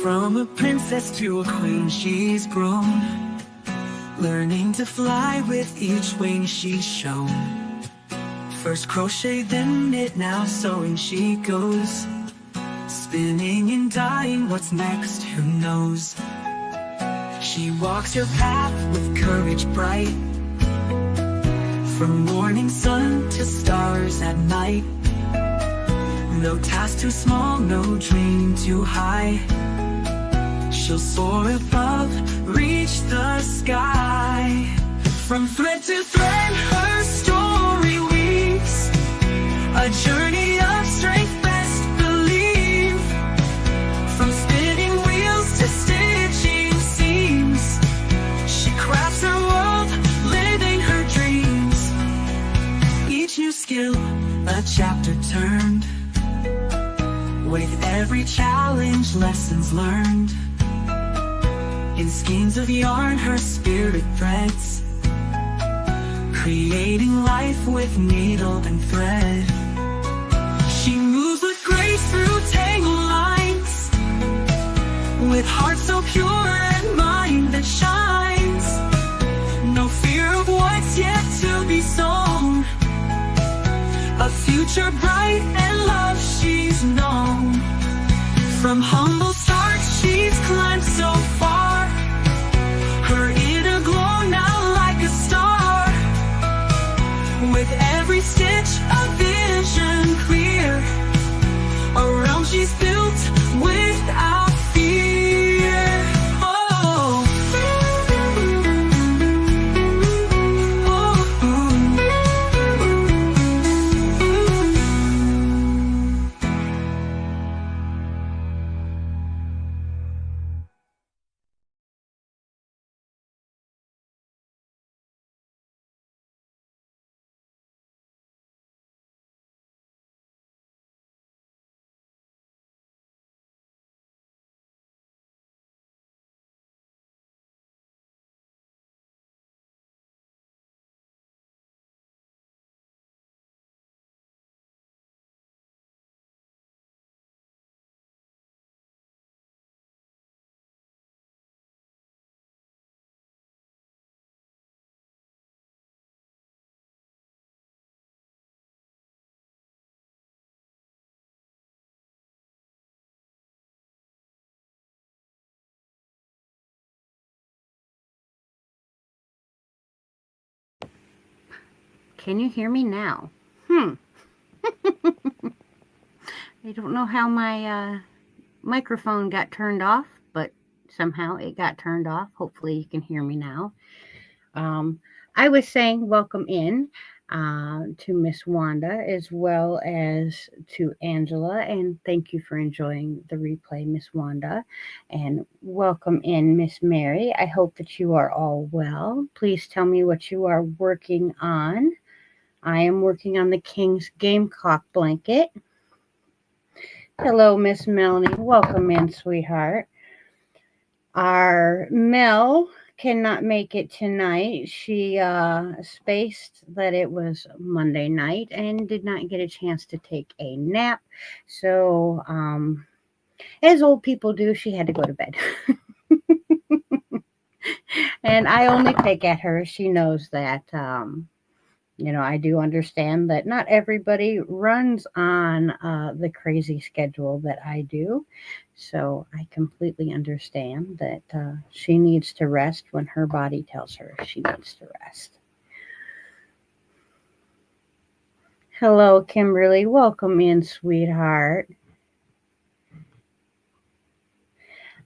From a princess to a queen she's grown, learning to fly with each wing she's shown. First crochet, then knit, now sewing she goes. Spinning and dyeing, what's next, who knows? She walks her path with courage bright, from morning sun to stars at night. No task too small, no dream too high. She'll soar above, reach the sky. From thread to thread, her story weaves a journey of strength, best believe. From spinning wheels to stitching seams, she crafts her world, living her dreams. Each new skill, a chapter turned, with every challenge, lessons learned. In skeins of yarn, her spirit threads, creating life with needle and thread. She moves with grace through tangled lines, with heart so pure and mind that shines. No fear of what's yet to be sown, a future bright and love she's known. From humble start she's climbed so far, her inner glow now like a star. With every stitch a vision clear, around she's built without fear. Oh, Can you hear me now? I don't know how my microphone got turned off, but somehow it got turned off. Hopefully you can hear me now. I was saying welcome in to Miss Wanda as well as to Angela, and thank you for enjoying the replay, Miss Wanda. And welcome in, Miss Mary. I hope that you are all well. Please tell me what you are working on. I am working on the King's Gamecock blanket. Hello, Miss Melanie. Welcome in, sweetheart. Our Mel cannot make it tonight. She spaced that it was Monday night and did not get a chance to take a nap. So, as old people do, she had to go to bed. And I only pick at her. She knows that. I do understand that not everybody runs on the crazy schedule that I do. So I completely understand that she needs to rest when her body tells her she needs to rest. Hello, Kimberly. Welcome in, sweetheart.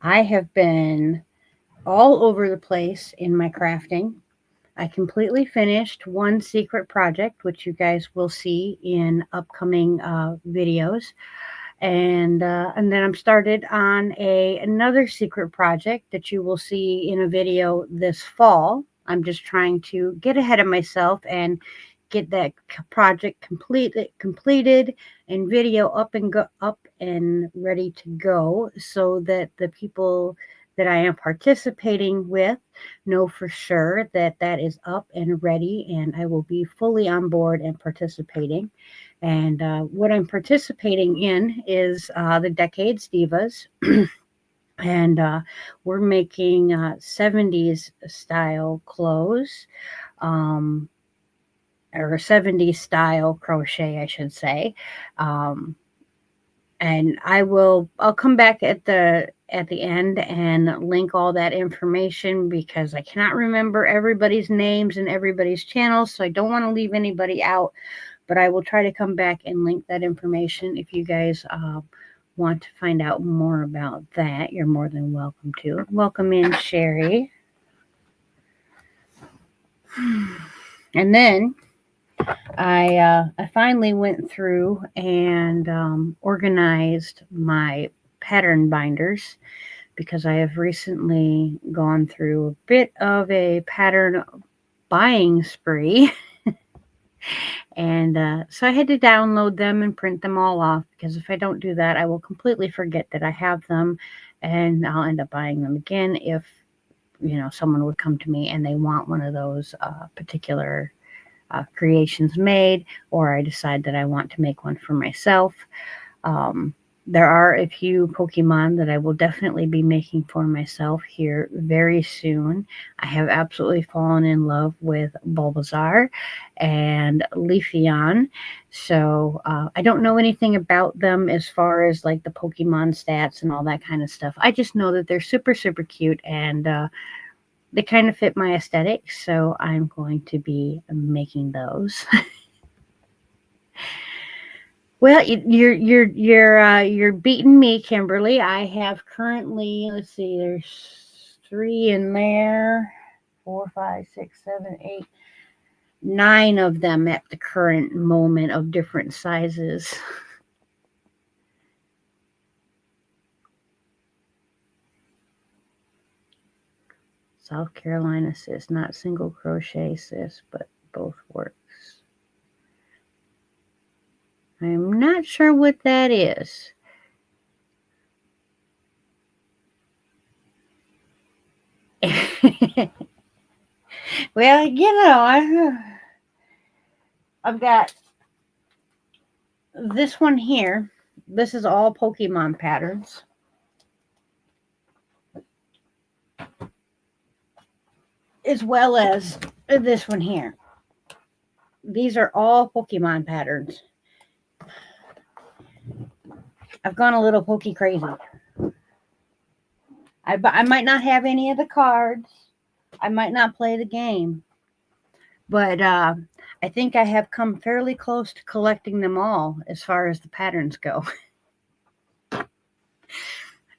I have been all over the place in my crafting. I completely finished one secret project, which you guys will see in upcoming videos. And then I'm started on another secret project that you will see in a video this fall. I'm just trying to get ahead of myself and get that project completed and video up and ready to go, so that the people that I am participating with know for sure that that is up and ready, and I will be fully on board and participating. And what I'm participating in is the Decades Divas. And we're making 70s style clothes, or 70s style crochet, I should say. Um, and I'll come back at the end and link all that information because I cannot remember everybody's names and everybody's channels, so I don't want to leave anybody out, but I will try to come back and link that information. If you guys want to find out more about that, you're more than welcome to. Welcome in, Sherry. And then I finally went through and organized my pattern binders because I have recently gone through a bit of a pattern buying spree. And so I had to download them and print them all off because if I don't do that, I will completely forget that I have them and I'll end up buying them again if, someone would come to me and they want one of those particular creations made, or I decide that I want to make one for myself. Um, there are a few Pokemon that I will definitely be making for myself here very soon. I have absolutely fallen in love with Bulbasaur and Leafeon. So I don't know anything about them as far as like the Pokemon stats and all that kind of stuff. I just know that they're super, super cute and they kind of fit my aesthetic. So I'm going to be making those. Well, you're beating me, Kimberly. I have currently, let's see, there's 3 in there, 4, 5, 6, 7, 8, 9 of them at the current moment of different sizes. South Carolina says not single crochet, sis, but both works. I'm not sure what that is. Well, I've got this one here. This is all Pokemon patterns. As well as this one here. These are all Pokemon patterns. I've gone a little Poke crazy. I might not have any of the cards. I might not play the game. But I think I have come fairly close to collecting them all as far as the patterns go.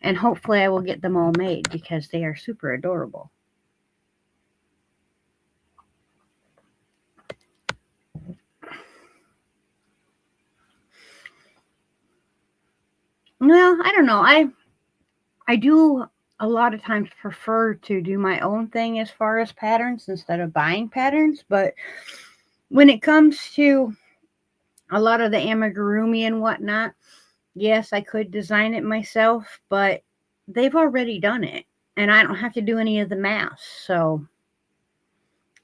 And hopefully I will get them all made because they are super adorable. Well, I don't know. I do a lot of times prefer to do my own thing as far as patterns instead of buying patterns. But when it comes to a lot of the amigurumi and whatnot, yes, I could design it myself, but they've already done it. And I don't have to do any of the math. So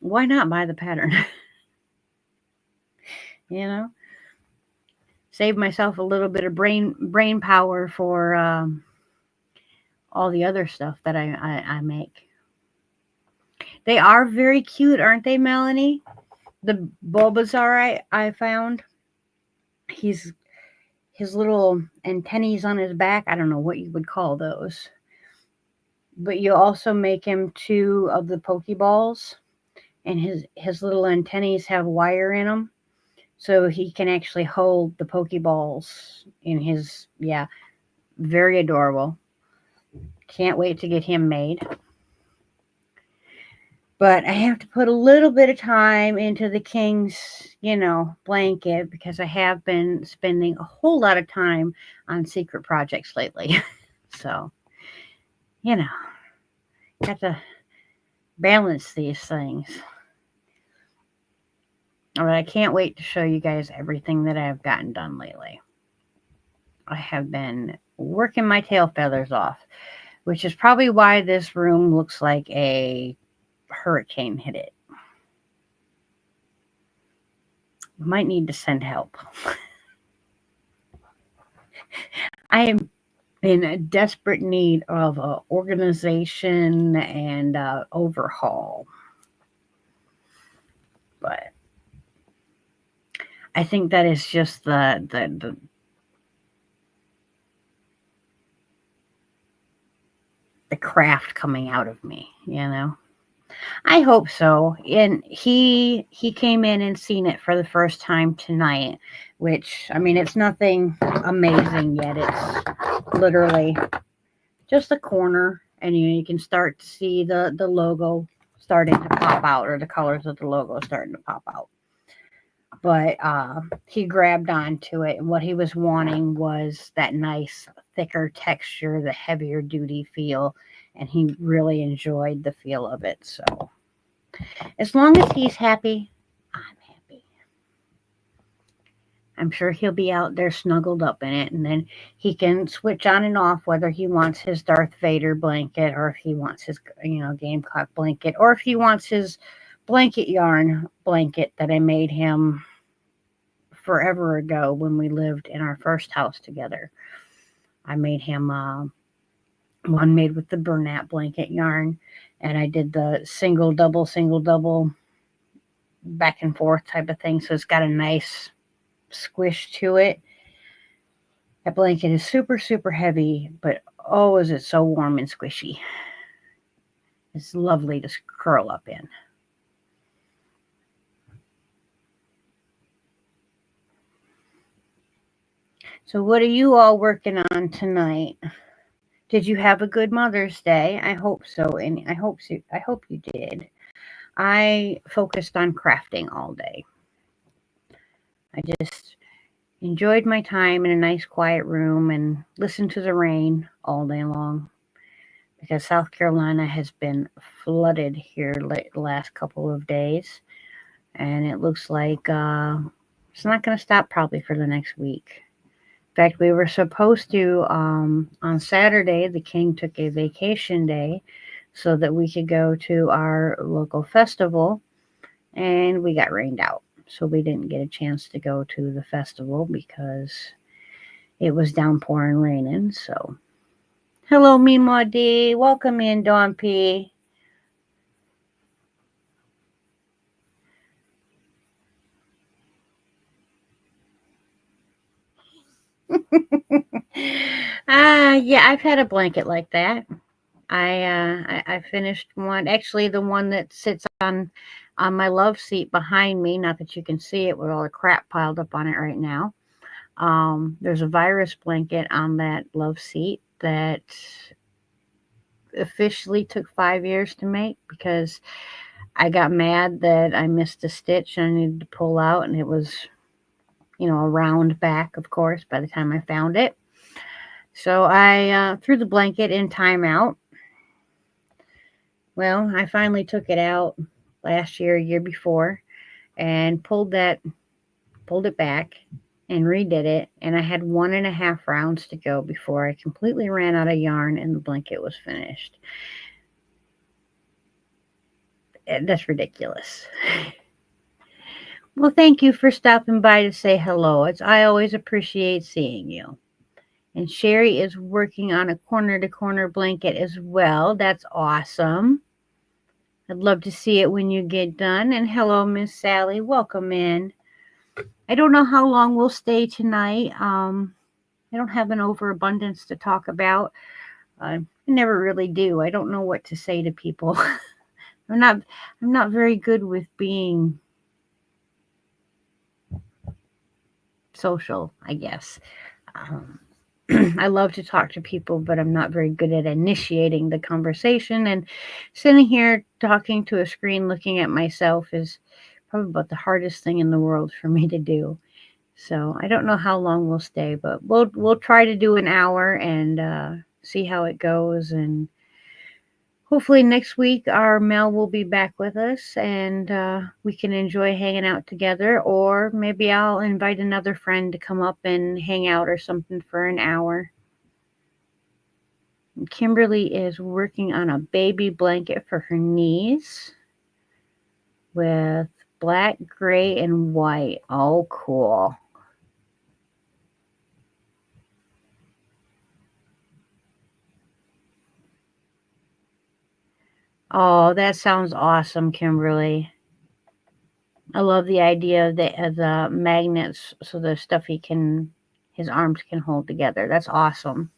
why not buy the pattern? Save myself a little bit of brain power for all the other stuff that I make. They are very cute, aren't they, Melanie? The Bulbasaur I found. His little antennae on his back. I don't know what you would call those. But you also make him 2 of the Pokeballs. And his little antennae have wire in them. So he can actually hold the Pokeballs in his, very adorable. Can't wait to get him made. But I have to put a little bit of time into the King's, blanket because I have been spending a whole lot of time on secret projects lately. So, got to balance these things. All right, I can't wait to show you guys everything that I've gotten done lately. I have been working my tail feathers off, which is probably why this room looks like a hurricane hit it. Might need to send help. I am in a desperate need of organization and overhaul. But I think that is just the craft coming out of me, you know. I hope so. And he came in and seen it for the first time tonight, which I mean it's nothing amazing yet. It's literally just a corner, and you can start to see the logo starting to pop out, or the colors of the logo starting to pop out. But he grabbed onto it, and what he was wanting was that nice thicker texture, the heavier duty feel, and he really enjoyed the feel of it. So as long as he's happy, I'm happy. I'm sure he'll be out there snuggled up in it, and then he can switch on and off whether he wants his Darth Vader blanket, or if he wants his, Gamecock blanket, or if he wants his blanket yarn blanket that I made him forever ago when we lived in our first house together. I made him one made with the Bernat blanket yarn, and I did the single double back and forth type of thing, so it's got a nice squish to it. That blanket is super, super heavy, but oh, is it so warm and squishy. It's lovely to curl up in. So what are you all working on tonight? Did you have a good Mother's Day? I hope so, and I hope you did. I focused on crafting all day. I just enjoyed my time in a nice quiet room and listened to the rain all day long, because South Carolina has been flooded here the last couple of days, and it looks like it's not going to stop probably for the next week. In fact, we were supposed to, on Saturday, the king took a vacation day so that we could go to our local festival, and we got rained out. So we didn't get a chance to go to the festival because it was downpouring raining. So, hello, Meemaw D. Welcome in, Dawn P. Yeah, I've had a blanket like that. I finished one. Actually, the one that sits on my love seat behind me. Not that you can see it with all the crap piled up on it right now. There's a virus blanket on that love seat that officially took 5 years to make, because I got mad that I missed a stitch and I needed to pull out, and it was, a round back, of course, by the time I found it. So I threw the blanket in timeout. Well, I finally took it out last year before, and pulled it back and redid it, and I had 1.5 rounds to go before I completely ran out of yarn and the blanket was finished. That's ridiculous. Well, thank you for stopping by to say hello. I always appreciate seeing you. And Sherry is working on a corner-to-corner blanket as well. That's awesome. I'd love to see it when you get done. And hello, Miss Sally. Welcome in. I don't know how long we'll stay tonight. I don't have an overabundance to talk about. I never really do. I don't know what to say to people. I'm not very good with being social, I guess. I love to talk to people, but I'm not very good at initiating the conversation. And sitting here talking to a screen, looking at myself, is probably about the hardest thing in the world for me to do. So I don't know how long we'll stay, but we'll try to do an hour and see how it goes. And hopefully next week our Mel will be back with us, and we can enjoy hanging out together. Or maybe I'll invite another friend to come up and hang out or something for an hour. And Kimberly is working on a baby blanket for her niece with black, gray, and white. Oh, cool. Oh, that sounds awesome, Kimberly. I love the idea of the magnets so the stuff his arms can hold together. That's awesome.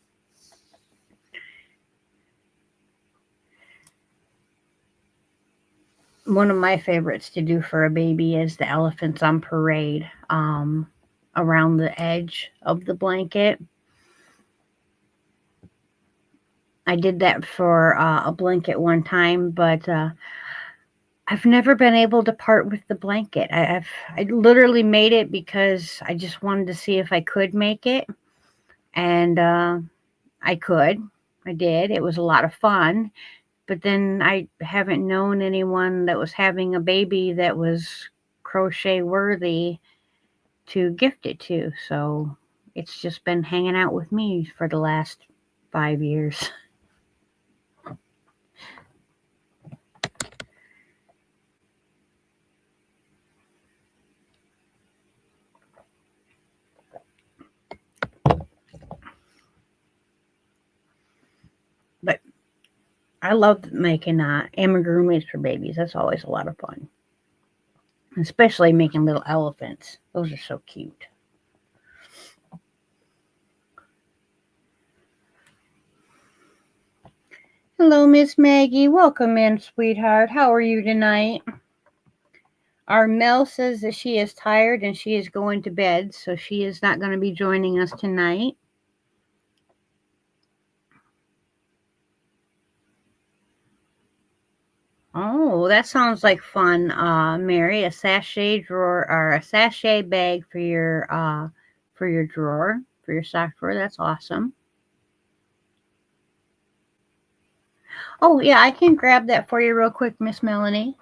One of my favorites to do for a baby is the elephants on parade, around the edge of the blanket. I did that for a blanket one time, but I've never been able to part with the blanket. I literally made it because I just wanted to see if I could make it, and I could. I did. It was a lot of fun. But then I haven't known anyone that was having a baby that was crochet worthy to gift it to. So it's just been hanging out with me for the last 5 years. But I love making amigurumis for babies. That's always a lot of fun. Especially making little elephants. Those are so cute. Hello, Miss Maggie. Welcome in, sweetheart. How are you tonight? Our Mel says that she is tired and she is going to bed, so she is not going to be joining us tonight. Oh, that sounds like fun, Mary. A sachet drawer or a sachet bag for your drawer, for your sock drawer. That's awesome. Oh yeah, I can grab that for you real quick, Miss Melanie.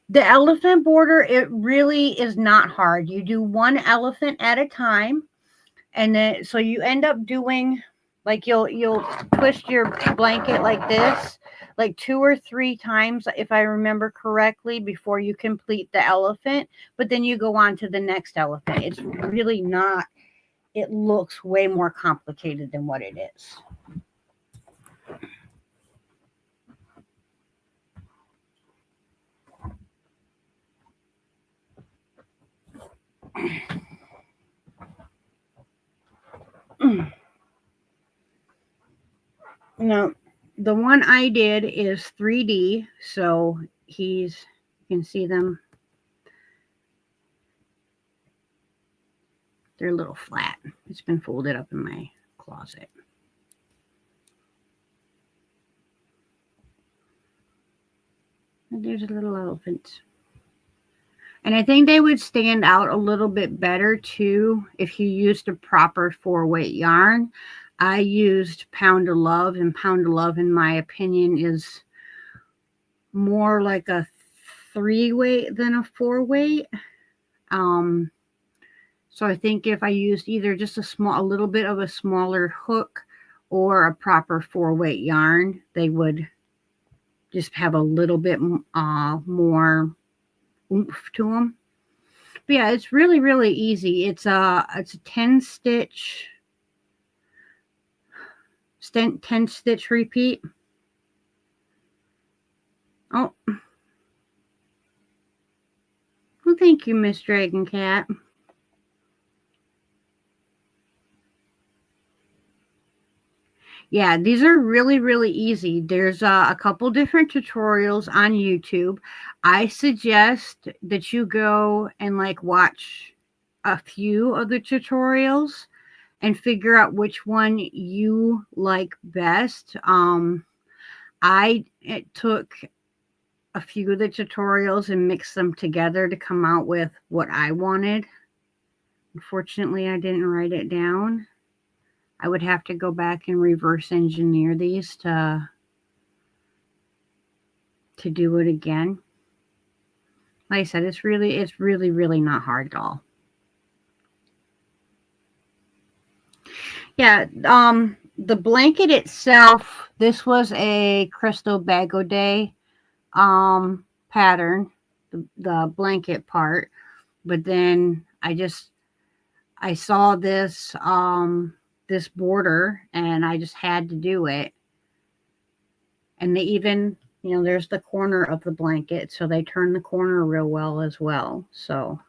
The elephant border, it really is not hard. You do one elephant at a time, and then so you end up doing like you'll twist your blanket like this like 2 or 3 times if I remember correctly before you complete the elephant, but then you go on to the next elephant. It's really not, it looks way more complicated than what it is. Now, the one I did is 3D, so you can see them. They're a little flat. It's been folded up in my closet. And there's a little elephant. And I think they would stand out a little bit better too if you used a proper 4-weight yarn. I used Pound of Love, and Pound of Love, in my opinion, is more like a 3-weight than a 4-weight. So I think if I used either just a little bit of a smaller hook or a proper 4-weight yarn, they would just have a little bit more oomph to them. But yeah, it's really, really easy. It's a 10 stitch repeat. Oh, well, thank you, Miss Dragon Cat. Yeah, these are really, really easy. There's a couple different tutorials on YouTube. I suggest that you go and like watch a few of the tutorials and figure out which one you like best. I took a few of the tutorials and mixed them together to come out with what I wanted. Unfortunately, I didn't write it down. I would have to go back and reverse engineer these to do it again. Like I said, it's really, really not hard at all. Yeah, the blanket itself, this was a Crystal Bagaudet pattern, the blanket part, but then I saw this this border and I just had to do it. And they even, there's the corner of the blanket, so they turn the corner real well as well. So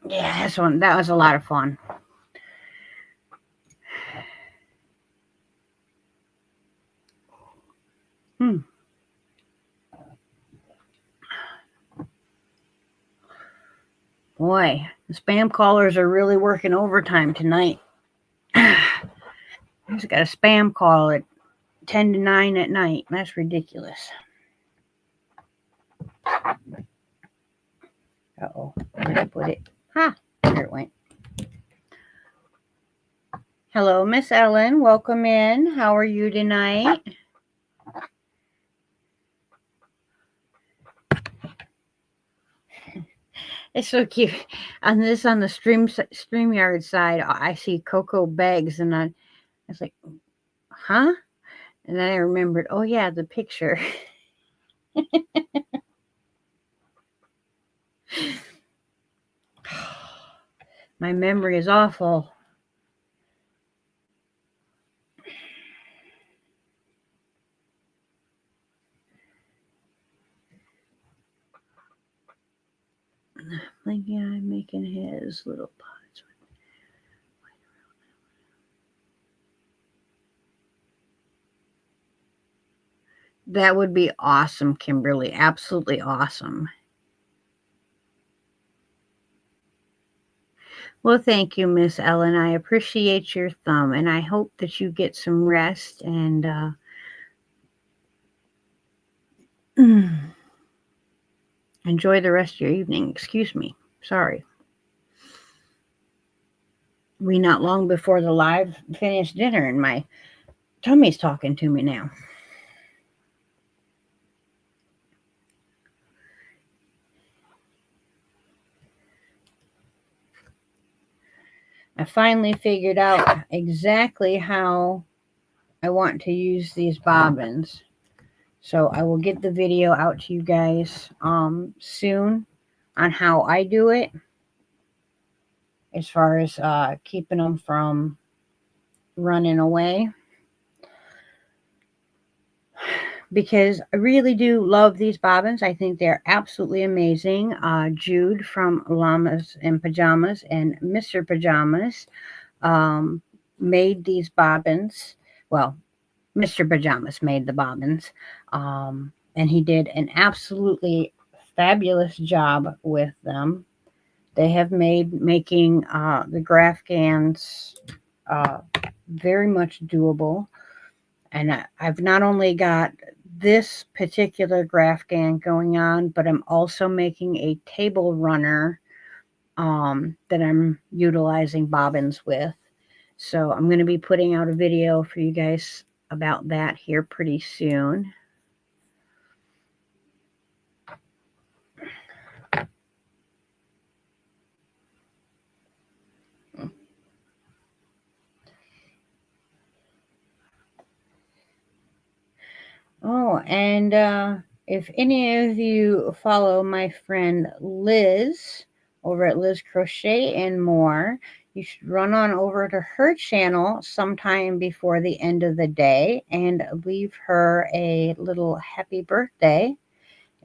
yeah, that was a lot of fun. Boy, the spam callers are really working overtime tonight. I just got a spam call at 10 to 9 at night. That's ridiculous. Uh-oh. Where did I put it? Ha! There it went. Hello, Miss Ellen. Welcome in. How are you tonight? It's so cute. On the StreamYard side, I see Cocoa Bags, and I was like, huh? And then I remembered, oh yeah, the picture. My memory is awful. Like, yeah, I'm making his little pots. That would be awesome, Kimberly. Absolutely awesome. Well, thank you, Miss Ellen. I appreciate your thumb, and I hope that you get some rest and enjoy the rest of your evening. Excuse me. Sorry. We not long before the live finished dinner, and my tummy's talking to me now. I finally figured out exactly how I want to use these bobbins. So I will get the video out to you guys soon on how I do it, as far as keeping them from running away. Because I really do love these bobbins. I think they're absolutely amazing. Jude from Llamas and Pajamas and Mr. Pajamas made these bobbins. Well, Mr. Pajamas made the bobbins. And he did an absolutely fabulous job with them. They have made making the Grafgans very much doable. And I've not only got this particular Grafgan going on, but I'm also making a table runner that I'm utilizing bobbins with. So I'm going to be putting out a video for you guys about that here pretty soon. Oh, and if any of you follow my friend Liz over at Liz Crochet and More, you should run on over to her channel sometime before the end of the day and leave her a little happy birthday,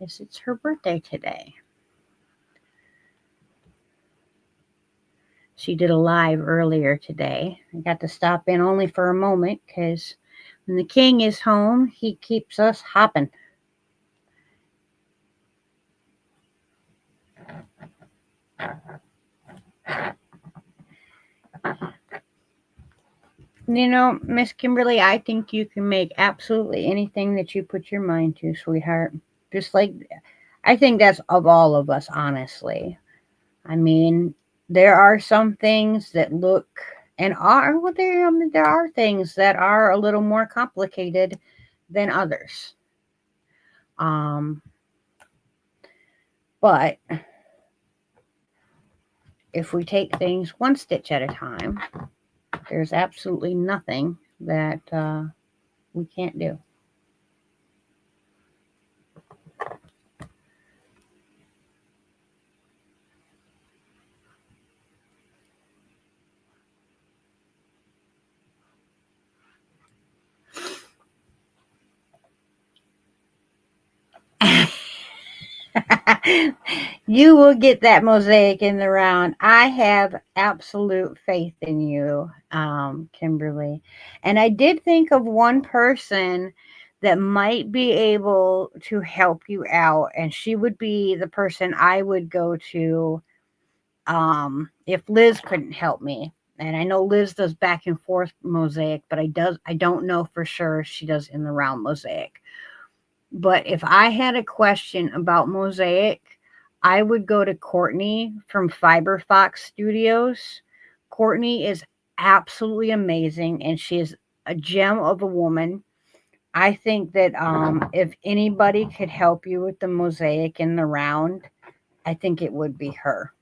as it's her birthday today. She did a live earlier today. I got to stop in only for a moment because when the king is home, he keeps us hopping. Miss Kimberly, I think you can make absolutely anything that you put your mind to, sweetheart. Just like, I think that's of all of us, honestly. I mean, there are some things that look and are, well, there are things that are a little more complicated than others. But if we take things one stitch at a time, There's absolutely nothing that we can't do. You will get that mosaic in the round. I have absolute faith in you, Kimberly. And I did think of one person that might be able to help you out, and she would be the person I would go to if Liz couldn't help me. And I know Liz does back and forth mosaic, but I don't know for sure if she does in the round mosaic. But if I had a question about mosaic, I would go to Courtney from Fiber Fox Studios. Courtney is absolutely amazing, and she is a gem of a woman. I think that if anybody could help you with the mosaic in the round, I think it would be her.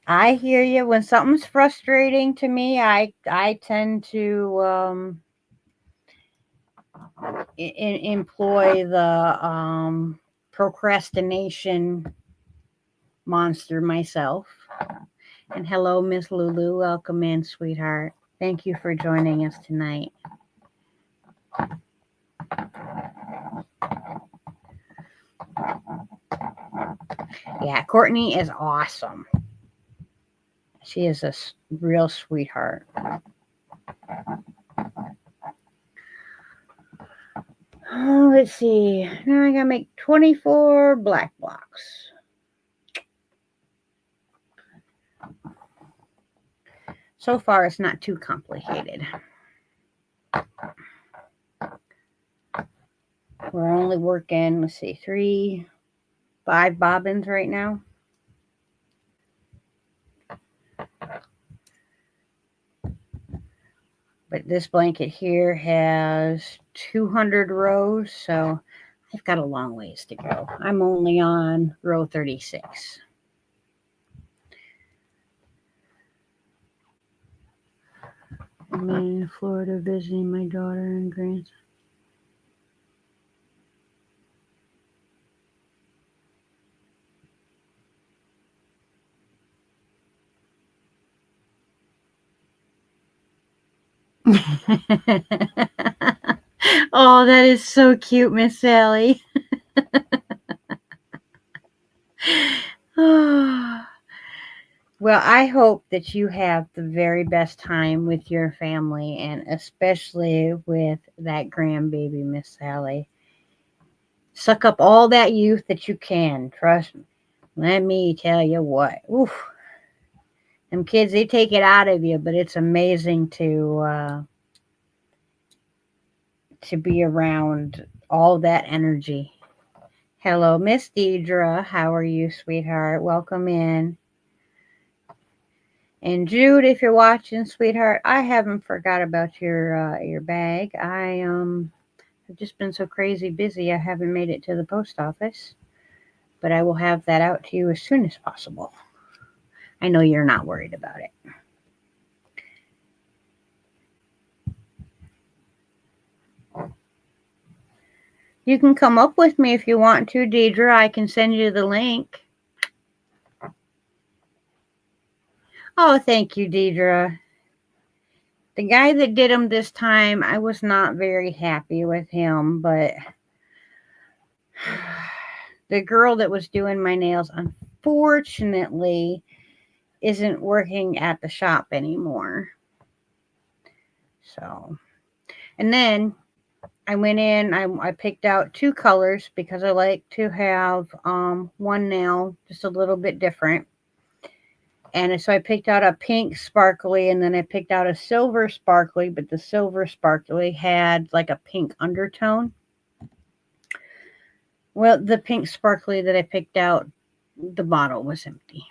I hear you. When something's frustrating to me, I tend to employ the procrastination monster myself. And hello, Miss Lulu. Welcome in, sweetheart. Thank you for joining us tonight. Yeah, Courtney is awesome. She is a real sweetheart. Oh, let's see. Now I gotta make 24 black blocks. So far, it's not too complicated. We're only working, let's see, 5 bobbins right now. But this blanket here has 200 rows, so I've got a long ways to go. I'm only on row 36. I'm in Florida visiting my daughter and grandson. Oh, that is so cute, Miss Sally. Well, I hope that you have the very best time with your family, and especially with that grandbaby, Miss Sally. Suck up all that youth that you can. Trust me. Let me tell you what. Oof. Them kids, they take it out of you, but it's amazing to be around all that energy. Hello, Miss Deidre. How are you, sweetheart? Welcome in. And Jude, if you're watching, sweetheart, I haven't forgot about your bag. I've just been so crazy busy, I haven't made it to the post office. But I will have that out to you as soon as possible. I know you're not worried about it. You can come up with me if you want to, Deidre. I can send you the link. Oh, thank you, Deidre. The guy that did them this time, I was not very happy with him, but the girl that was doing my nails, unfortunately, isn't working at the shop anymore. So, and then I went in, I picked out 2 colors because I like to have one nail just a little bit different. And so I picked out a pink sparkly, and then I picked out a silver sparkly, but the silver sparkly had like a pink undertone. Well, the pink sparkly that I picked out, the bottle was empty.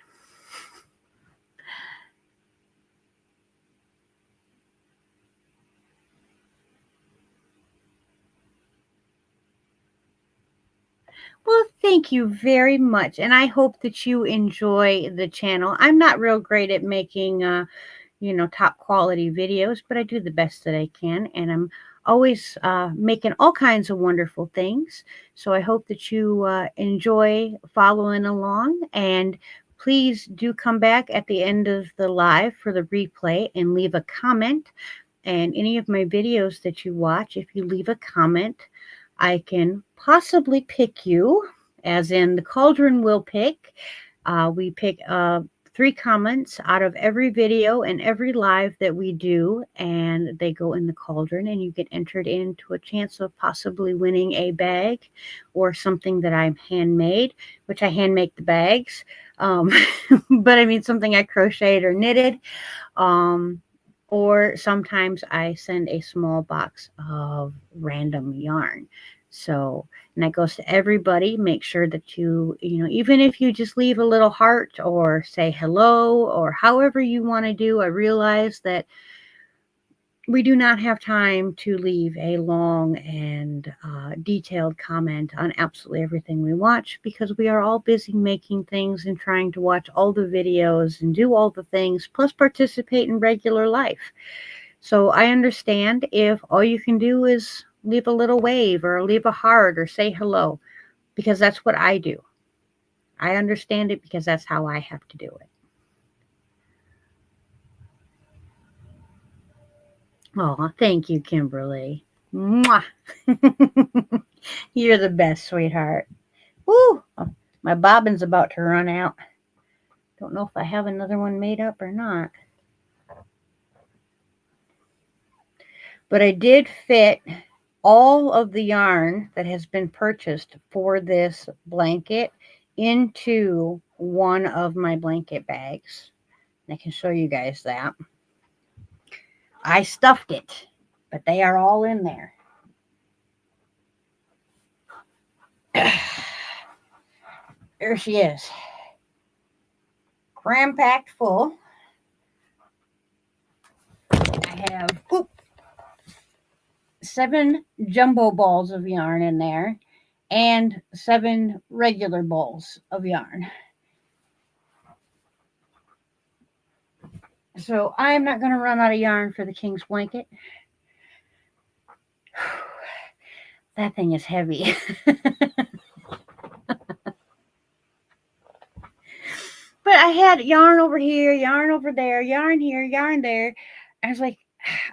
Thank you very much. And I hope that you enjoy the channel. I'm not real great at making, top quality videos, but I do the best that I can. And I'm always making all kinds of wonderful things. So I hope that you enjoy following along. And please do come back at the end of the live for the replay and leave a comment. And any of my videos that you watch, if you leave a comment, I can possibly pick you, as in the cauldron will pick. We pick 3 comments out of every video and every live that we do, and they go in the cauldron, and you get entered into a chance of possibly winning a bag or something that I'm handmade, which I hand make the bags. But I mean something I crocheted or knitted. Or sometimes I send a small box of random yarn. So, and that goes to everybody. Make sure that even if you just leave a little heart or say hello or however you want to do, I realize that we do not have time to leave a long and detailed comment on absolutely everything we watch, because we are all busy making things and trying to watch all the videos and do all the things, plus participate in regular life. So I understand if all you can do is leave a little wave or leave a heart or say hello, because that's what I do. I understand it because that's how I have to do it. Oh, thank you, Kimberly. Mwah. You're the best, sweetheart. Woo! My bobbin's about to run out. Don't know if I have another one made up or not. But I did fit all of the yarn that has been purchased for this blanket into one of my blanket bags. I can show you guys that. I stuffed it, but they are all in there. There she is. Cram-packed full. I have 7 jumbo balls of yarn in there and 7 regular balls of yarn. So I'm not going to run out of yarn for the King's blanket. That thing is heavy. But I had yarn over here, yarn over there, yarn here, yarn there. I was like,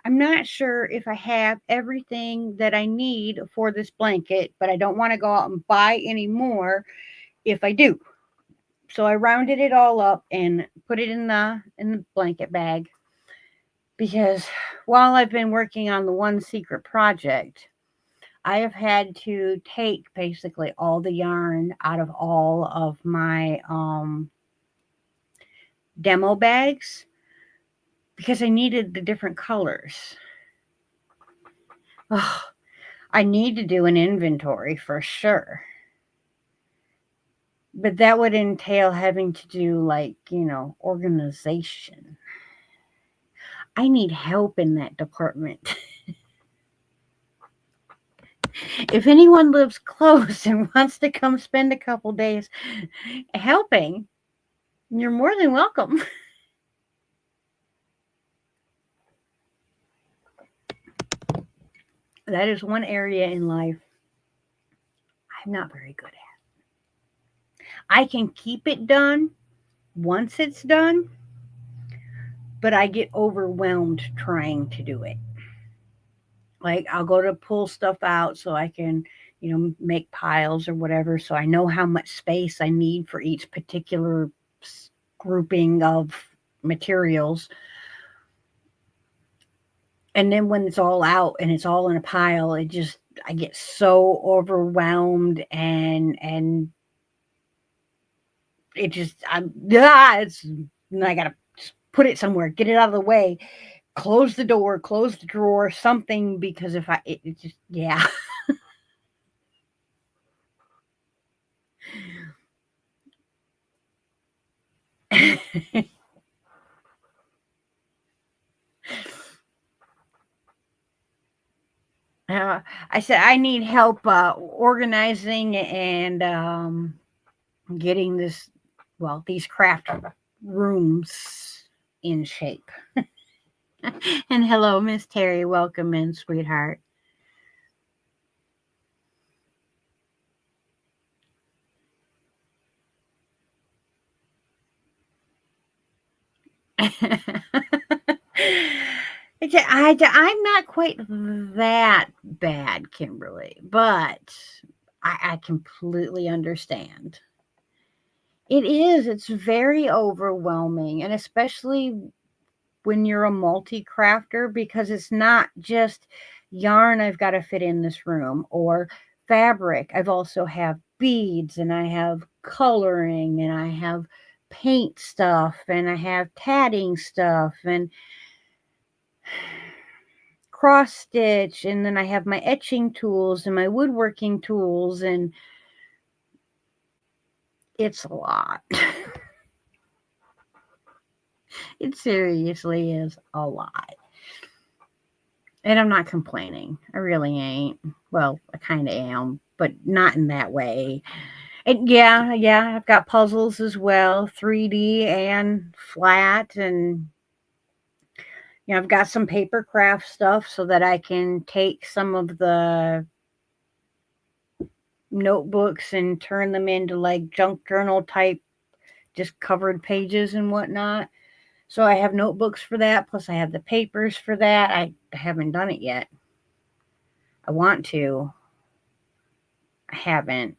I'm not sure if I have everything that I need for this blanket, but I don't want to go out and buy any more if I do. So I rounded it all up and put it in the blanket bag, because while I've been working on the one secret project, I have had to take basically all the yarn out of all of my demo bags, because I needed the different colors. Oh, I need to do an inventory for sure. But that would entail having to do organization. I need help in that department. If anyone lives close and wants to come spend a couple days helping, you're more than welcome. That is one area in life I'm not very good at. I can keep it done once it's done, but I get overwhelmed trying to do it. Like, I'll go to pull stuff out so I can, make piles or whatever, so I know how much space I need for each particular grouping of materials. And then when it's all out and it's all in a pile, I get so overwhelmed, and it just, I gotta just put it somewhere, get it out of the way, close the door, close the drawer, something, because if it just, yeah. I said I need help organizing and getting these craft rooms in shape. And hello, Miss Terry. Welcome in, sweetheart. I'm not quite that bad, Kimberly, but I completely understand. It is. It's very overwhelming, and especially when you're a multi-crafter, because it's not just yarn I've got to fit in this room or fabric. I've also have beads and I have coloring and I have paint stuff and I have tatting stuff and cross stitch, and then I have my etching tools and my woodworking tools, and it's a lot. It seriously is a lot. And I'm not complaining. I really ain't. Well, I kind of am, but not in that way. And yeah, I've got puzzles as well, 3D and flat. And, I've got some paper craft stuff so that I can take some of the notebooks and turn them into like junk journal type, just covered pages and whatnot. So I have notebooks for that. Plus, I have the papers for that. I haven't done it yet. I want to. I haven't.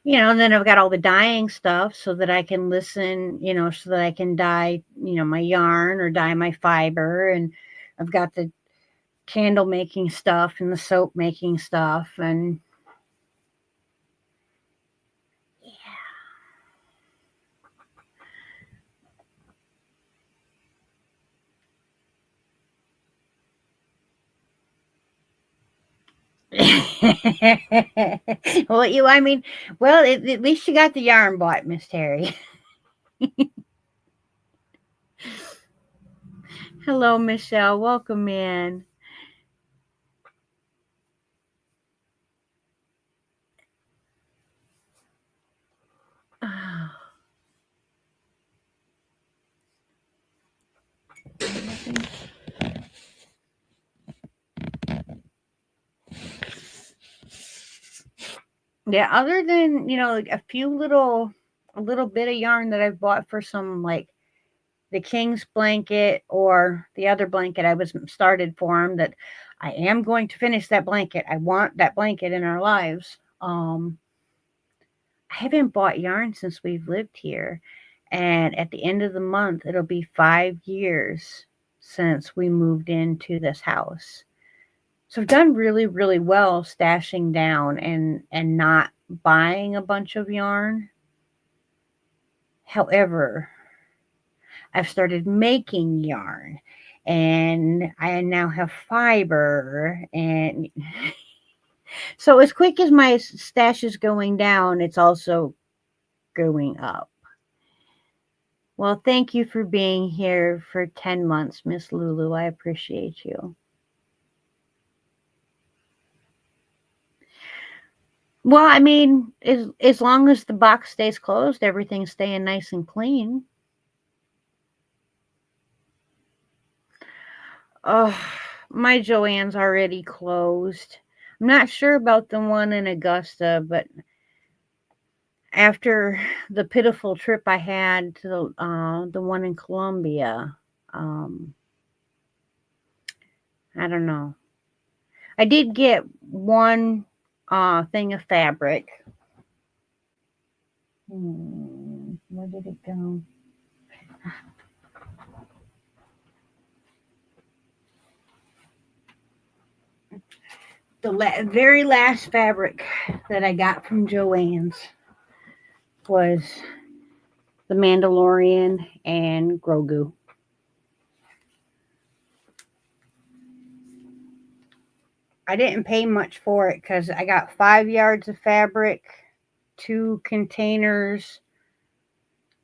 And then I've got all the dyeing stuff so that I can listen, so that I can dye, my yarn or dye my fiber. And I've got the candle making stuff and the soap making stuff. And well, at least you got the yarn bought, Miss Terry. Hello, Michelle. Welcome in. Yeah, other than, like a little bit of yarn that I've bought for some, like the King's blanket or the other blanket I was started for him, that I am going to finish that blanket. I want that blanket in our lives. I haven't bought yarn since we've lived here. And at the end of the month, it'll be 5 years since we moved into this house. So I've done really, really well stashing down and not buying a bunch of yarn. However, I've started making yarn and I now have fiber, and so as quick as my stash is going down, it's also going up. Well, thank you for being here for 10 months, Miss Lulu. I appreciate you. Well, as long as the box stays closed, everything's staying nice and clean. Oh, my Joann's already closed. I'm not sure about the one in Augusta, but after the pitiful trip I had to the one in Columbia, I don't know. I did get one thing of fabric. Where did it go? The very last fabric that I got from Joann's was the Mandalorian and Grogu. I didn't pay much for it because I got 5 yards of fabric, 2 containers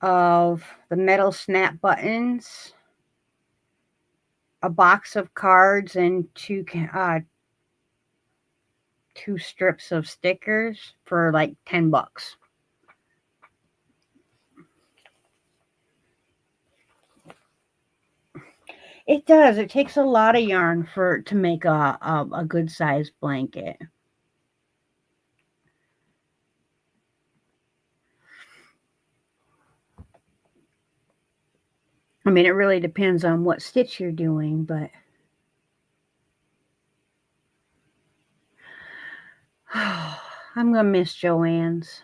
of the metal snap buttons, a box of cards and two strips of stickers for like $10. It does. It takes a lot of yarn to make a good sized blanket. I mean, it really depends on what stitch you're doing, but I'm gonna miss Joann's.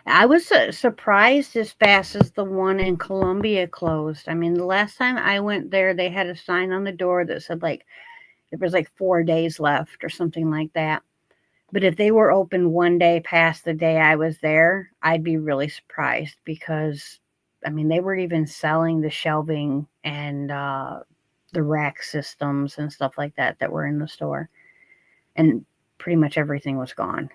I was surprised as fast as the one in Columbia closed. I mean, the last time I went there, they had a sign on the door that said like there was like 4 days left or something like that. But if they were open one day past the day I was there, I'd be really surprised because, I mean, they were even selling the shelving and the rack systems and stuff like that that were in the store. And pretty much everything was gone.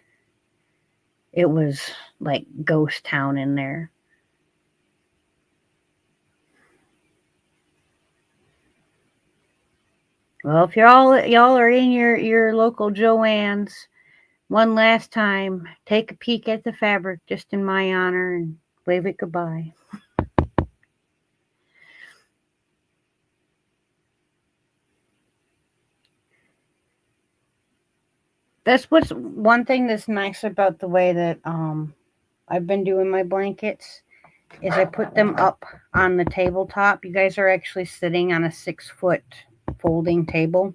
It was like ghost town in there. Well, if y'all are in your local Joann's, one last time, take a peek at the fabric just in my honor and wave it goodbye. That's what's one thing that's nice about the way that I've been doing my blankets is I put them up on the tabletop. You guys are actually sitting on a 6-foot folding table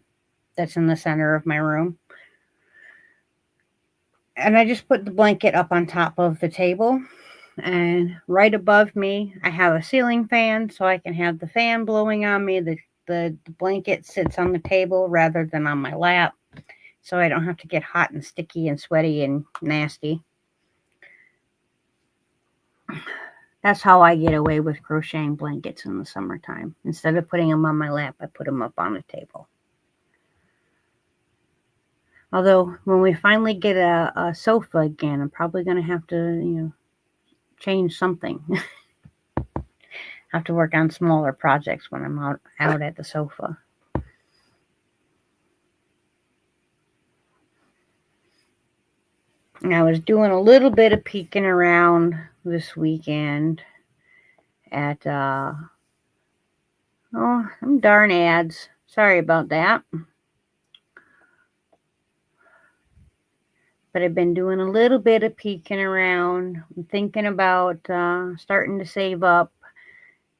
that's in the center of my room. And I just put the blanket up on top of the table. And right above me, I have a ceiling fan so I can have the fan blowing on me. The blanket sits on the table rather than on my lap, so I don't have to get hot and sticky and sweaty and nasty. That's how I get away with crocheting blankets in the summertime. Instead of putting them on my lap, I put them up on the table. Although, when we finally get a sofa again, I'm probably going to have to, change something. Have to work on smaller projects when I'm out at the sofa. And I was doing a little bit of peeking around this weekend at them darn ads. Sorry about that. But I've been doing a little bit of peeking around. I'm thinking about starting to save up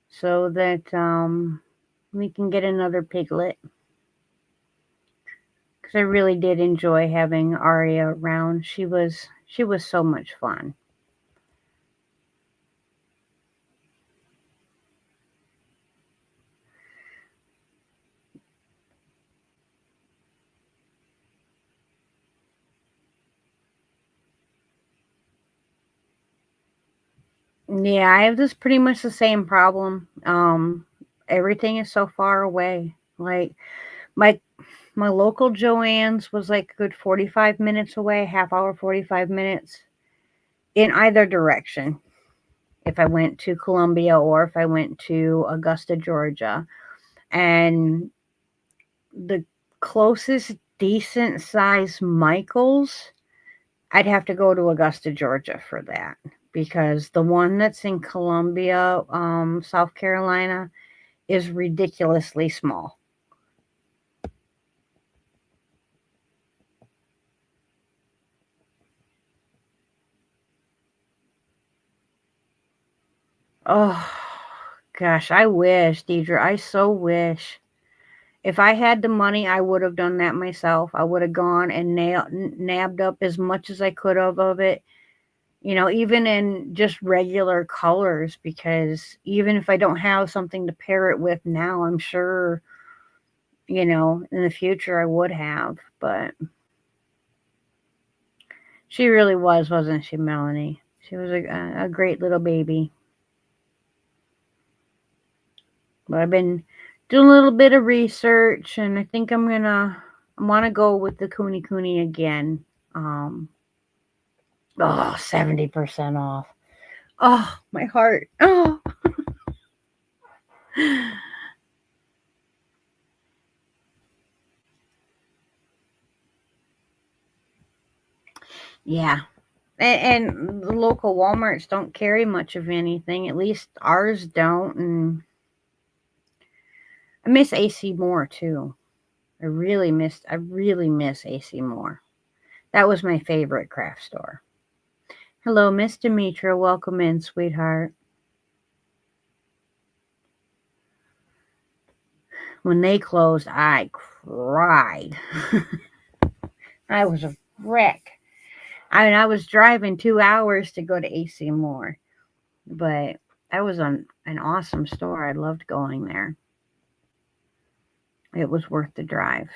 so that we can get another piglet. Because I really did enjoy having Aria around. She was so much fun. Yeah, I have this pretty much the same problem. Everything is so far away. Like my local Joann's was like a good 45 minutes away, half hour, 45 minutes in either direction. If I went to Columbia or if I went to Augusta, Georgia. And the closest decent size Michaels, I'd have to go to Augusta, Georgia for that. Because the one that's in Columbia, South Carolina, is ridiculously small. Oh, gosh, I wish, Deidre. I so wish. If I had the money, I would have done that myself. I would have gone and nabbed up as much as I could of it. Even in just regular colors, because even if I don't have something to pair it with now, I'm sure, in the future I would have. But she really wasn't she, Melanie? She was a great little baby. But I've been doing a little bit of research, and I think I want to go with the Kuni again. 70% off. Oh, my heart. Oh. Yeah. And the local Walmarts don't carry much of anything. At least ours don't. And I miss AC Moore too. I really miss AC Moore. That was my favorite craft store. Hello, Miss Demetra. Welcome in, sweetheart. When they closed, I cried. I was a wreck. I mean, I was driving 2 hours to go to AC Moore, but that was an awesome store. I loved going there. It was worth the drive.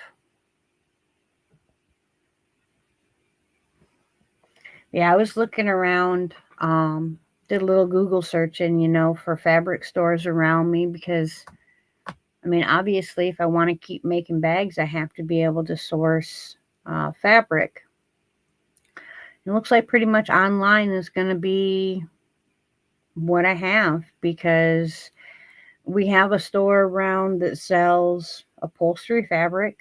Yeah, I was looking around, did a little Google searching, for fabric stores around me because, I mean, obviously, if I want to keep making bags, I have to be able to source fabric. It looks like pretty much online is going to be what I have because we have a store around that sells upholstery fabric.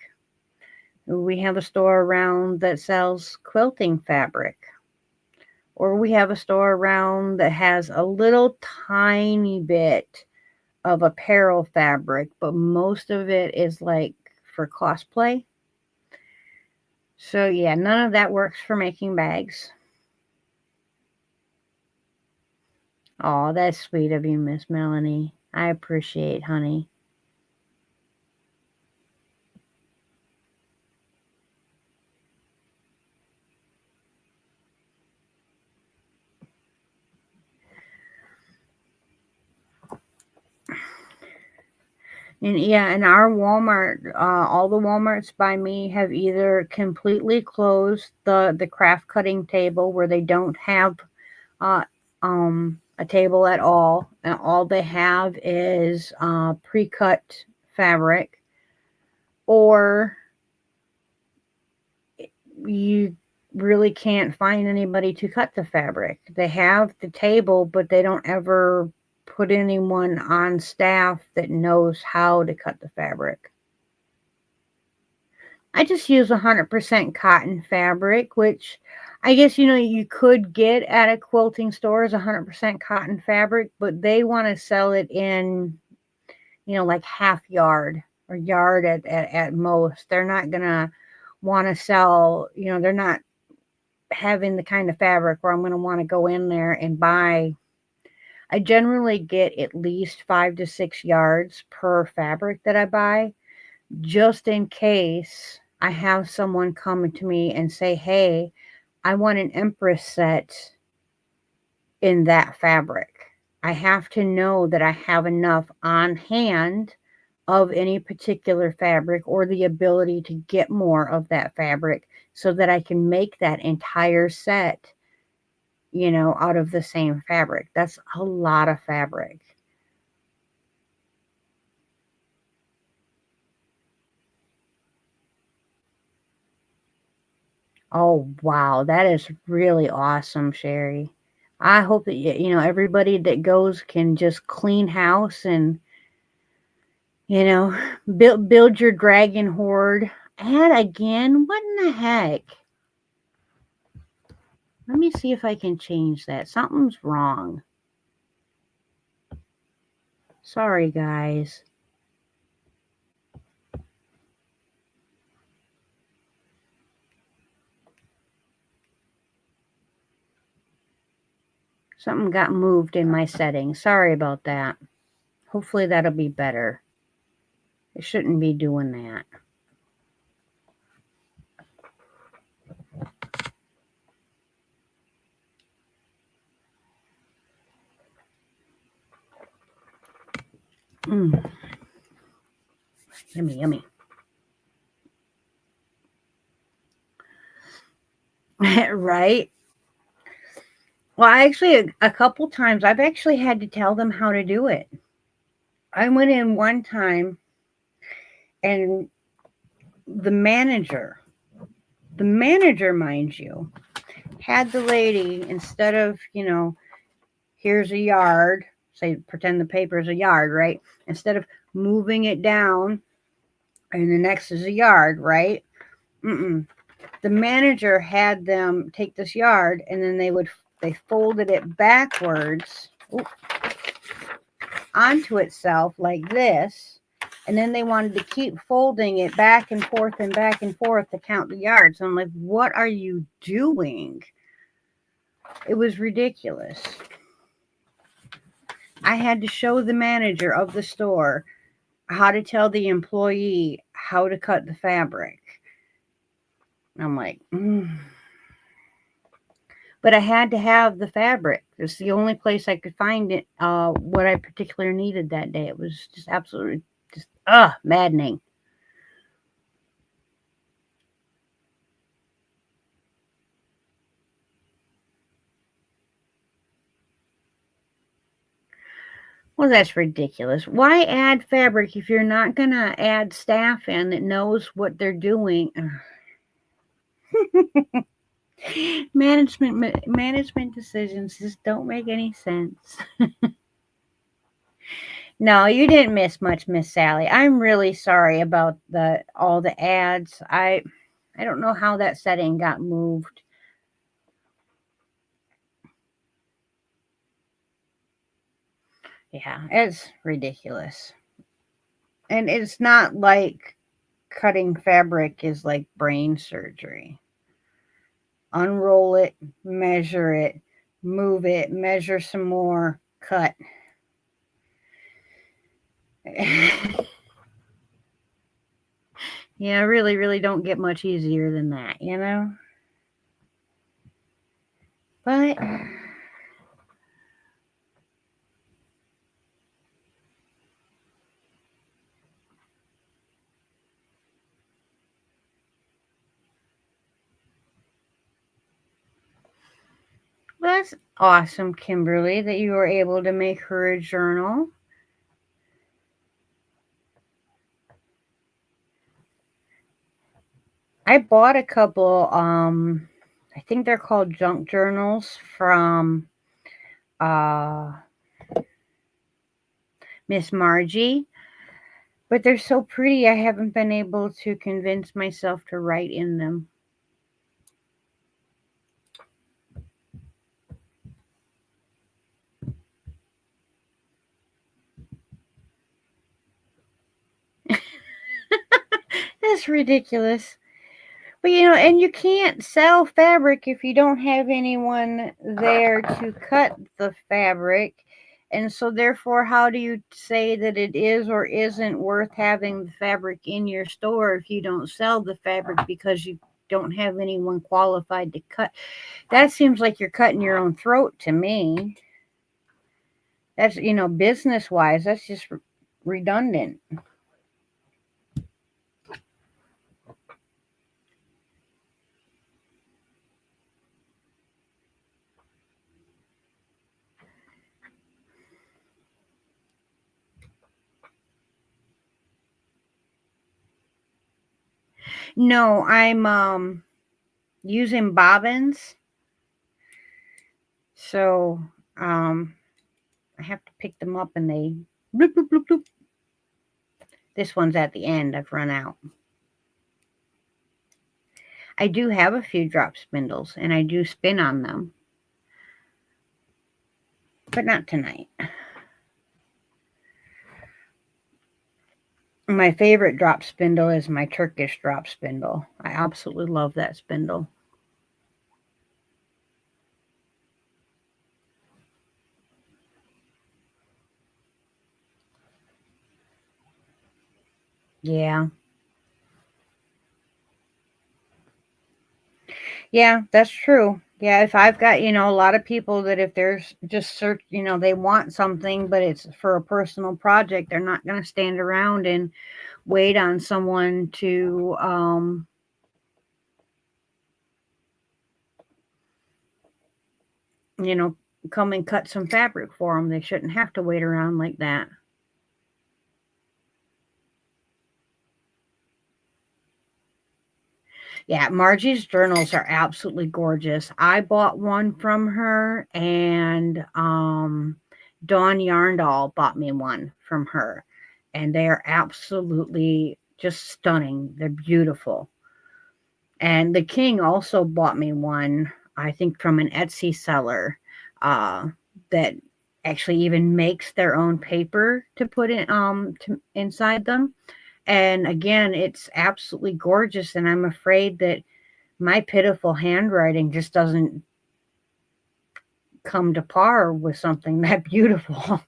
We have a store around that sells quilting fabric. Or we have a store around that has a little tiny bit of apparel fabric, but most of it is like for cosplay. So yeah, none of that works for making bags. Oh, that's sweet of you, Miss Melanie. I appreciate, honey. And yeah, and our Walmart, all the Walmarts by me have either completely closed the craft cutting table where they don't have a table at all, and all they have is pre-cut fabric, or you really can't find anybody to cut the fabric. They have the table, but they don't ever put anyone on staff that knows how to cut the fabric. I just use 100% cotton fabric, which I guess, you could get at a quilting store as 100% cotton fabric, but they want to sell it in, like half yard or yard at most. They're not going to want to sell, they're not having the kind of fabric where I'm going to want to go in there and buy. I generally get at least 5 to 6 yards per fabric that I buy, just in case I have someone come to me and say, hey, I want an Empress set in that fabric. I have to know that I have enough on hand of any particular fabric or the ability to get more of that fabric so that I can make that entire set, out of the same fabric. That's a lot of fabric. Oh, wow. That is really awesome, Sherry. I hope that, everybody that goes can just clean house and, build your dragon hoard. And again, what in the heck? Let me see if I can change that. Something's wrong. Sorry, guys. Something got moved in my settings. Sorry about that. Hopefully that'll be better. It shouldn't be doing that. Yummy, yummy. Right? Well, actually, a couple times I've actually had to tell them how to do it. I went in one time and the manager, mind you, had the lady, instead of, here's a yard, say, pretend the paper is a yard, right? Instead of moving it down and the next is a yard, right? The manager had them take this yard and then they folded it backwards onto itself like this. And then they wanted to keep folding it back and forth to count the yards. I'm like, what are you doing? It was ridiculous. I had to show the manager of the store how to tell the employee how to cut the fabric. I'm like, But I had to have the fabric. It's the only place I could find it, what I particularly needed that day. It was just absolutely maddening. Well, that's ridiculous. Why add fabric if you're not going to add staff in that knows what they're doing? Management decisions just don't make any sense. No, you didn't miss much, Miss Sally. I'm really sorry about all the ads. I don't know how that setting got moved. Yeah, it's ridiculous. And it's not like cutting fabric is like brain surgery. Unroll it, measure it, move it, measure some more, cut. Yeah, really, really don't get much easier than that, you know? But that's awesome, Kimberly, that you were able to make her a journal. I bought a couple, I think they're called junk journals from Miss Margie. But they're so pretty, I haven't been able to convince myself to write in them. That's ridiculous. But and you can't sell fabric if you don't have anyone there to cut the fabric. And so therefore, how do you say that it is or isn't worth having the fabric in your store if you don't sell the fabric because you don't have anyone qualified to cut? That seems like you're cutting your own throat to me. That's, business wise, that's just redundant. No, I'm using bobbins. So I have to pick them up and they bloop, bloop, bloop, bloop. This one's at the end. I've run out. I do have a few drop spindles and I do spin on them. But not tonight. My favorite drop spindle is my Turkish drop spindle. I absolutely love that spindle. Yeah. Yeah, that's true. Yeah, if I've got, a lot of people that if there's just search, they want something, but it's for a personal project, they're not going to stand around and wait on someone to, come and cut some fabric for them. They shouldn't have to wait around like that. Yeah, Margie's journals are absolutely gorgeous. I bought one from her and Dawn Yarn Doll bought me one from her, and they are absolutely just stunning. They're beautiful. And the King also bought me one, I think, from an Etsy seller that actually even makes their own paper to put in inside them. And again, it's absolutely gorgeous. And I'm afraid that my pitiful handwriting just doesn't come to par with something that beautiful.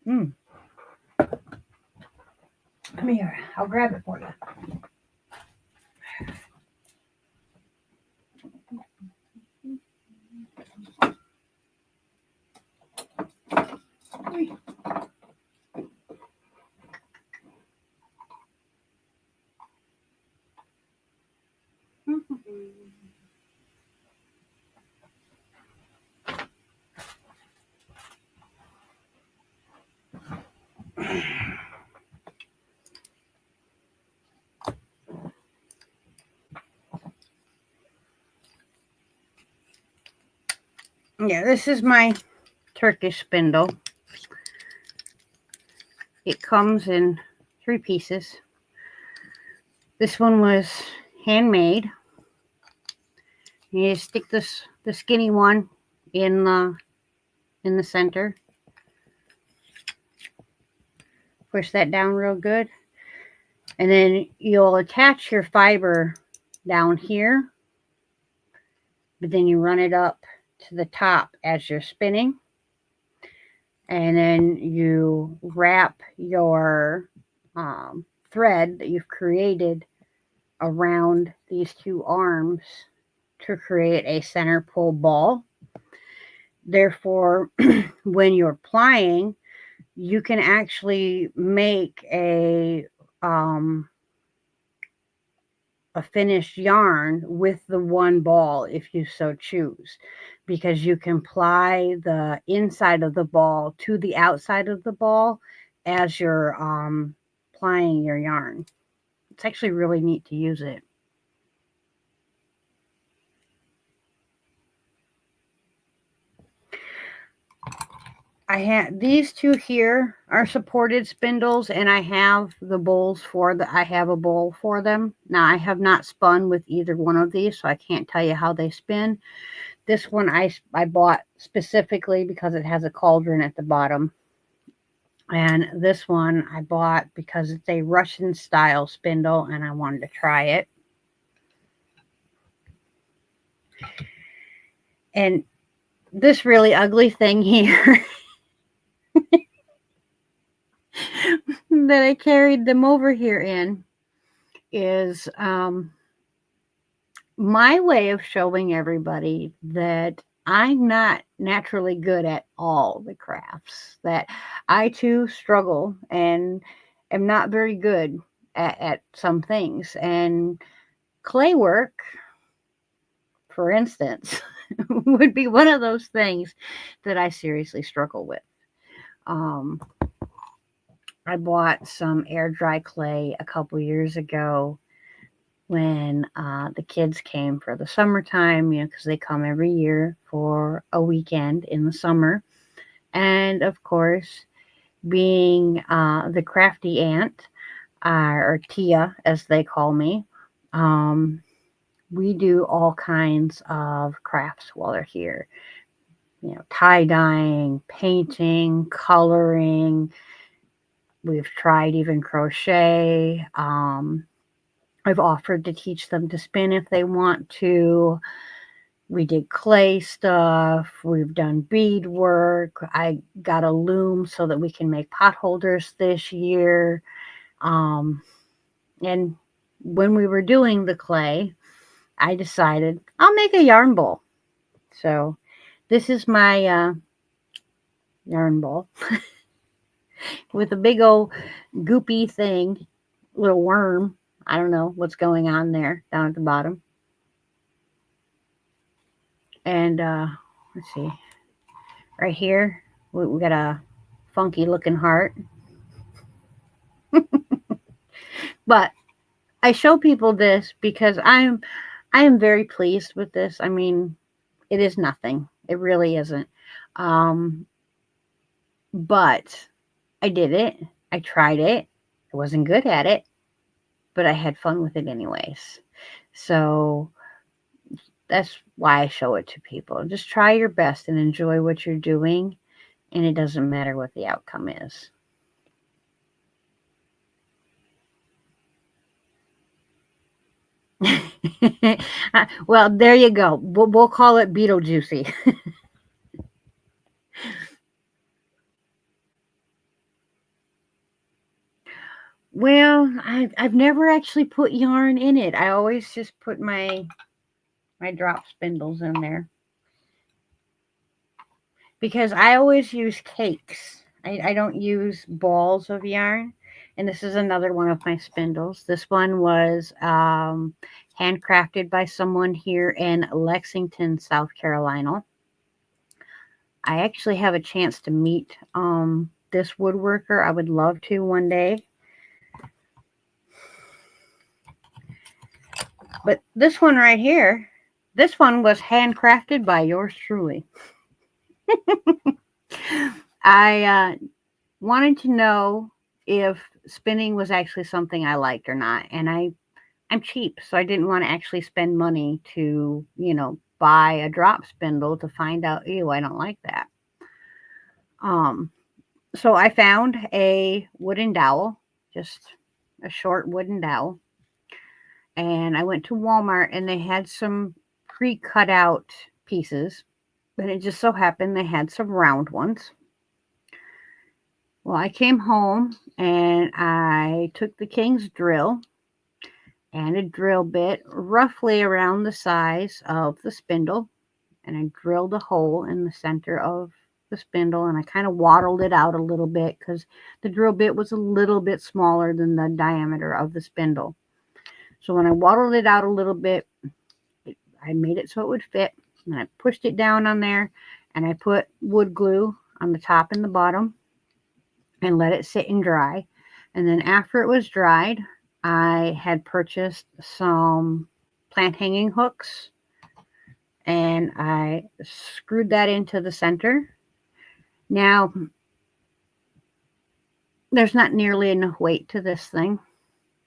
Mm. Come here. I'll grab it for you. Yeah, this is my Turkish spindle. It comes in 3 pieces. This one was handmade. You stick the skinny one in the center. Push that down real good. And then you'll attach your fiber down here. But then you run it up to the top as you're spinning. And then you wrap your thread that you've created around these 2 arms to create a center pull ball. Therefore, when you're plying, you can actually make a finished yarn with the one ball if you so choose, because you can ply the inside of the ball to the outside of the ball as you're plying your yarn. It's actually really neat to use it. I have these 2 here are supported spindles, and I have the bowls I have a bowl for them. Now I have not spun with either one of these, so I can't tell you how they spin. This one I bought specifically because it has a cauldron at the bottom. And this one I bought because it's a Russian style spindle and I wanted to try it. And this really ugly thing here that I carried them over here in is my way of showing everybody that I'm not naturally good at all the crafts, that I too struggle and am not very good at some things. And clay work, for instance, would be one of those things that I seriously struggle with. I bought some air dry clay a couple years ago when the kids came for the summertime, because they come every year for a weekend in the summer. And of course, being the crafty aunt, or Tia as they call me, we do all kinds of crafts while they're here. Tie-dyeing, painting, coloring. We've tried even crochet. I've offered to teach them to spin if they want to. We did clay stuff. We've done bead work. I got a loom so that we can make pot holders this year. And when we were doing the clay, I decided I'll make a yarn bowl. So this is my yarn bowl with a big old goopy thing, little worm. I don't know what's going on there down at the bottom. And let's see, right here we got a funky looking heart. But I show people this because I am very pleased with this. I mean, it is nothing. It really isn't. Um, but I did it. I tried it. I wasn't good at it, but I had fun with it anyways. So that's why I show it to people. Just try your best and enjoy what you're doing, and it doesn't matter what the outcome is. Well, there you go. We'll call it Beetlejuicy. Well, I've never actually put yarn in it. I always just put my drop spindles in there because I always use cakes. I don't use balls of yarn. And this is another one of my spindles. This one was handcrafted by someone here in Lexington, South Carolina. I actually have a chance to meet this woodworker. I would love to one day. But this one right here, this one was handcrafted by yours truly. I wanted to know if spinning was actually something I liked or not. And I'm cheap, so I didn't want to actually spend money to, buy a drop spindle to find out, ew, I don't like that. So I found a wooden dowel, just a short wooden dowel. And I went to Walmart and they had some pre-cut out pieces, but it just so happened they had some round ones. Well, I came home and I took the King's drill and a drill bit roughly around the size of the spindle, and I drilled a hole in the center of the spindle, and I kind of waddled it out a little bit because the drill bit was a little bit smaller than the diameter of the spindle. So when I waddled it out a little bit, I made it so it would fit, and I pushed it down on there, and I put wood glue on the top and the bottom and let it sit and dry. And then after it was dried, I had purchased some plant hanging hooks, and I screwed that into the center. Now, there's not nearly enough weight to this thing,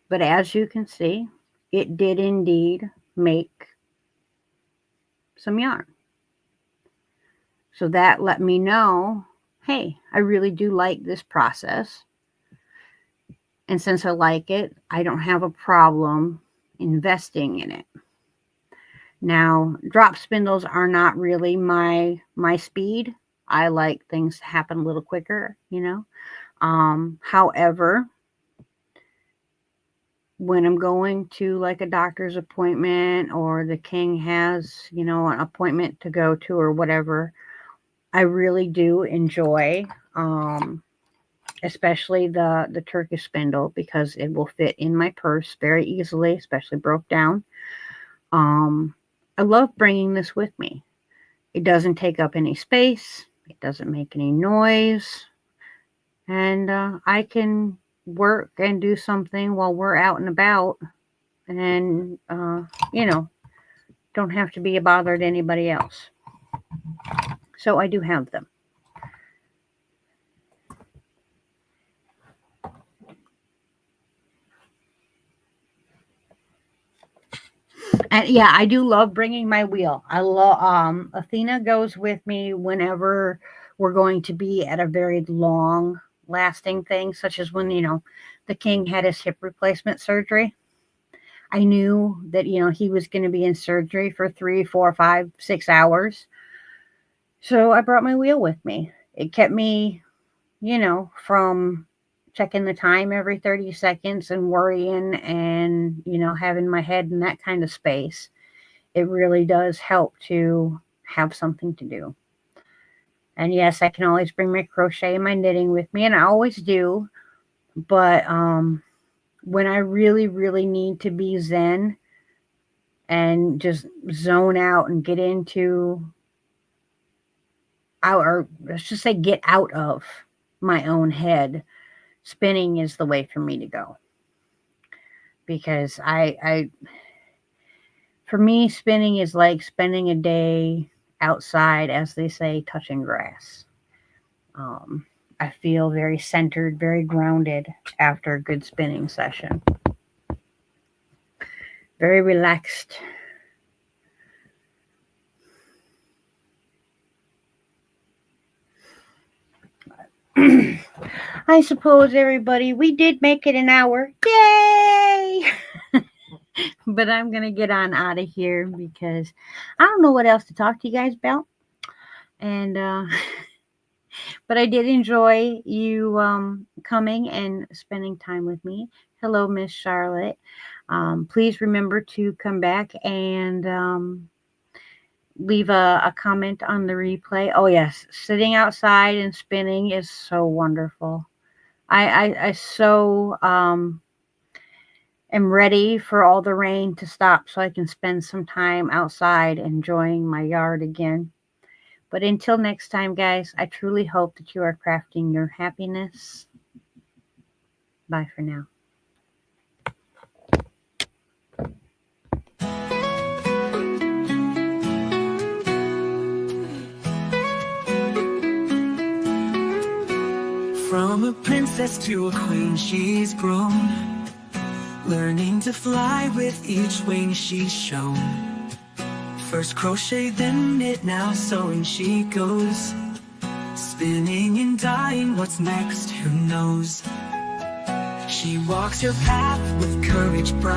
but as you can see, it did indeed make some yarn. So that let me know, hey, I really do like this process. And since I like it, I don't have a problem investing in it. Now, drop spindles are not really my speed. I like things to happen a little quicker, However, when I'm going to like a doctor's appointment or the King has, an appointment to go to or whatever, I really do enjoy, especially the Turkish spindle because it will fit in my purse very easily, especially broke down. I love bringing this with me. It doesn't take up any space. It doesn't make any noise. And I can work and do something while we're out and about and, don't have to be a bother to anybody else. So I do have them. And yeah, I do love bringing my wheel. I love Athena goes with me whenever we're going to be at a very long lasting thing, such as when, the King had his hip replacement surgery. I knew that, he was going to be in surgery for 3, 4, 5, 6 hours. So I brought my wheel with me. It kept me, from checking the time every 30 seconds and worrying and, having my head in that kind of space. It really does help to have something to do. And yes, I can always bring my crochet and my knitting with me, and I always do. But when I really, really need to be zen and just zone out and get into, or let's just say get out of my own head, spinning is the way for me to go. because for me, spinning is like spending a day outside, as they say, touching grass. I feel very centered, very grounded after a good spinning session. Very relaxed. I suppose, everybody, we did make it an hour. Yay! But I'm going to get on out of here because I don't know what else to talk to you guys about. And, but I did enjoy you coming and spending time with me. Hello, Miss Charlotte. Please remember to come back and leave a comment on the replay. Oh, yes. Sitting outside and spinning is so wonderful. I so am ready for all the rain to stop so I can spend some time outside enjoying my yard again. But until next time, guys, I truly hope that you are crafting your happiness. Bye for now. From a princess to a queen, she's grown, learning to fly with each wing she's shown. First crochet, then knit, now sewing she goes, spinning and dyeing, what's next, who knows? She walks her path with courage bright.